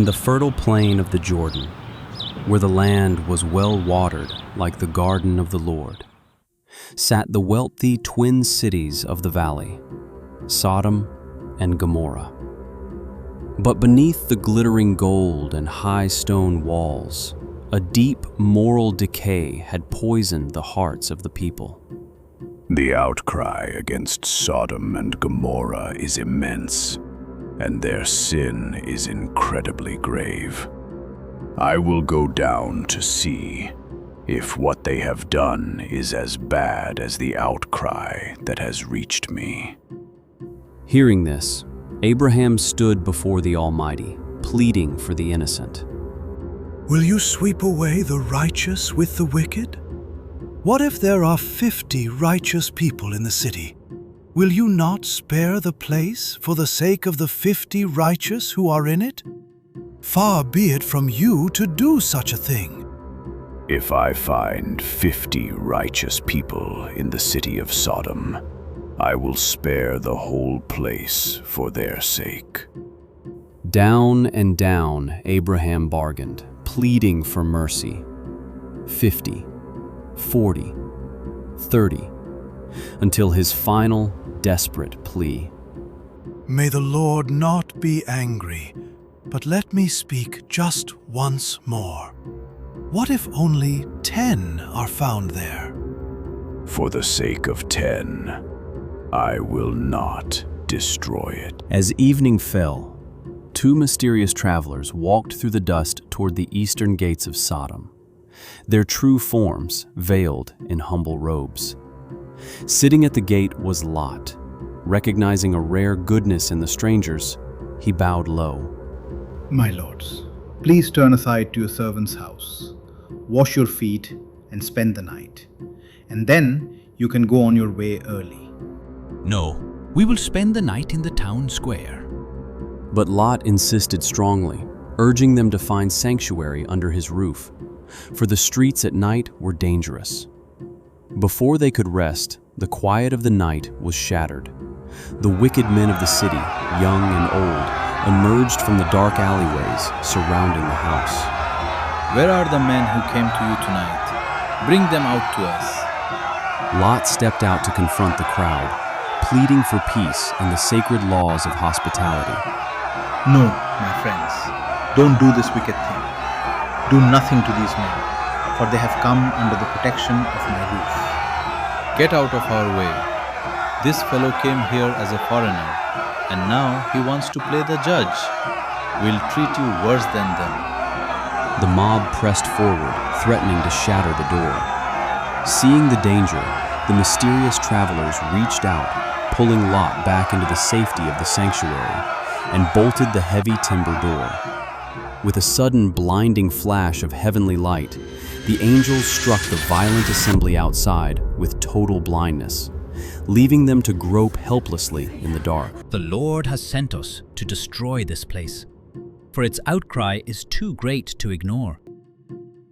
In the fertile plain of the Jordan, where the land was well watered like the garden of the Lord, sat the wealthy twin cities of the valley, Sodom and Gomorrah. But beneath the glittering gold and high stone walls, a deep moral decay had poisoned the hearts of the people. The outcry against Sodom and Gomorrah is immense, and their sin is incredibly grave. I will go down to see if what they have done is as bad as the outcry that has reached me. Hearing this, Abraham stood before the Almighty, pleading for the innocent. Will you sweep away the righteous with the wicked? What if there are 50 righteous people in the city? Will you not spare the place for the sake of the 50 righteous who are in it? Far be it from you to do such a thing. If I find 50 righteous people in the city of Sodom, I will spare the whole place for their sake. Down and down Abraham bargained, pleading for mercy. 50, 40, 30, until his final, desperate plea. May the Lord not be angry, but let me speak just once more. What if only 10 are found there? For the sake of 10, I will not destroy it. As evening fell, two mysterious travelers walked through the dust toward the eastern gates of Sodom, their true forms veiled in humble robes. Sitting at the gate was Lot. Recognizing a rare goodness in the strangers, he bowed low. My lords, please turn aside to your servant's house, wash your feet, and spend the night. And then you can go on your way early. No, we will spend the night in the town square. But Lot insisted strongly, urging them to find sanctuary under his roof, for the streets at night were dangerous. Before they could rest, the quiet of the night was shattered. The wicked men of the city, young and old, emerged from the dark alleyways surrounding the house. Where are the men who came to you tonight? Bring them out to us. Lot stepped out to confront the crowd, pleading for peace and the sacred laws of hospitality. No, my friends, don't do this wicked thing. Do nothing to these men, for they have come under the protection of my roof. Get out of our way. This fellow came here as a foreigner, and now he wants to play the judge. We'll treat you worse than them. The mob pressed forward, threatening to shatter the door. Seeing the danger, the mysterious travelers reached out, pulling Lot back into the safety of the sanctuary, and bolted the heavy timber door. With a sudden blinding flash of heavenly light, the angels struck the violent assembly outside with total blindness, leaving them to grope helplessly in the dark. The Lord has sent us to destroy this place, for its outcry is too great to ignore.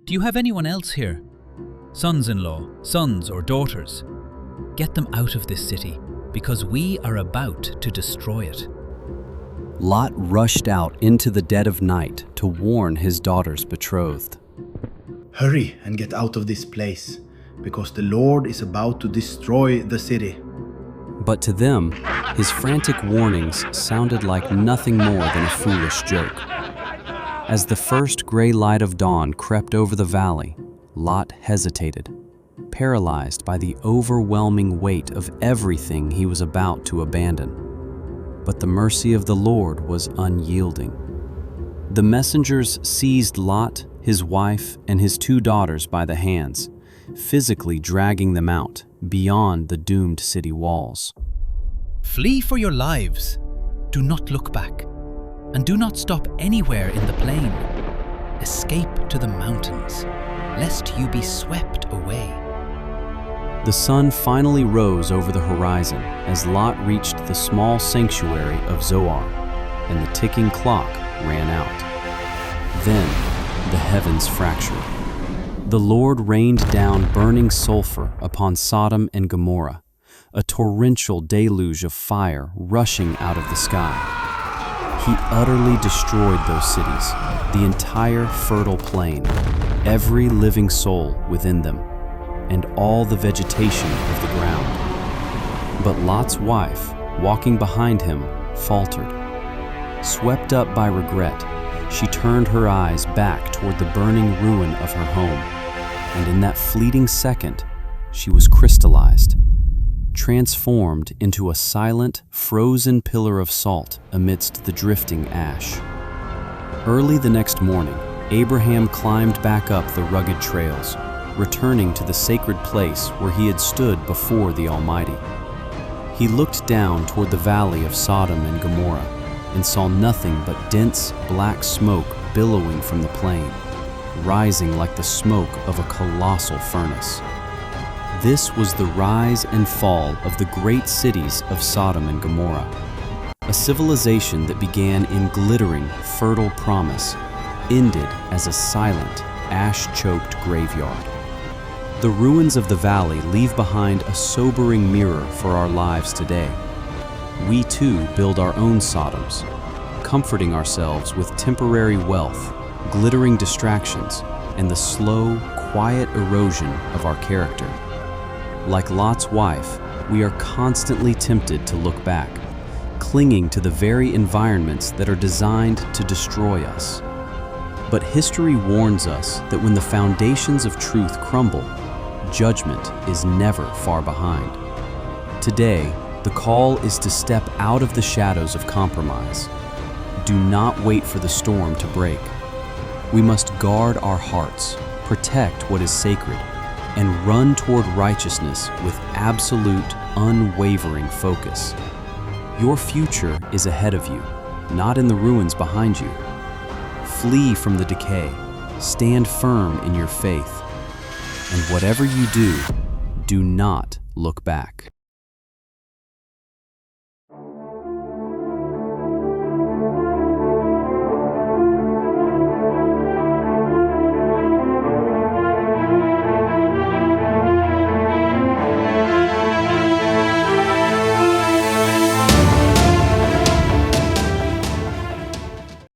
Do you have anyone else here? Sons-in-law, sons or daughters? Get them out of this city, because we are about to destroy it. Lot rushed out into the dead of night to warn his daughter's betrothed. Hurry and get out of this place, because the Lord is about to destroy the city. But to them, his frantic warnings sounded like nothing more than a foolish joke. As the first gray light of dawn crept over the valley, Lot hesitated, paralyzed by the overwhelming weight of everything he was about to abandon. But the mercy of the Lord was unyielding. The messengers seized Lot, his wife, and his 2 daughters by the hands, physically dragging them out beyond the doomed city walls. Flee for your lives. Do not look back, and do not stop anywhere in the plain. Escape to the mountains, lest you be swept away. The sun finally rose over the horizon as Lot reached the small sanctuary of Zoar, and the ticking clock ran out. Then the heavens fractured. The Lord rained down burning sulfur upon Sodom and Gomorrah, a torrential deluge of fire rushing out of the sky. He utterly destroyed those cities, the entire fertile plain, every living soul within them, and all the vegetation of the ground. But Lot's wife, walking behind him, faltered. Swept up by regret, she turned her eyes back toward the burning ruin of her home, and in that fleeting second, she was crystallized, transformed into a silent, frozen pillar of salt amidst the drifting ash. Early the next morning, Abraham climbed back up the rugged trails, returning to the sacred place where he had stood before the Almighty. He looked down toward the valley of Sodom and Gomorrah and saw nothing but dense, black smoke billowing from the plain, rising like the smoke of a colossal furnace. This was the rise and fall of the great cities of Sodom and Gomorrah, a civilization that began in glittering, fertile promise, ended as a silent, ash-choked graveyard. The ruins of the valley leave behind a sobering mirror for our lives today. We too build our own Sodoms, comforting ourselves with temporary wealth, glittering distractions, and the slow, quiet erosion of our character. Like Lot's wife, we are constantly tempted to look back, clinging to the very environments that are designed to destroy us. But history warns us that when the foundations of truth crumble, judgment is never far behind. Today, the call is to step out of the shadows of compromise. Do not wait for the storm to break. We must guard our hearts, protect what is sacred, and run toward righteousness with absolute, unwavering focus. Your future is ahead of you, not in the ruins behind you. Flee from the decay, stand firm in your faith, and whatever you do, do not look back.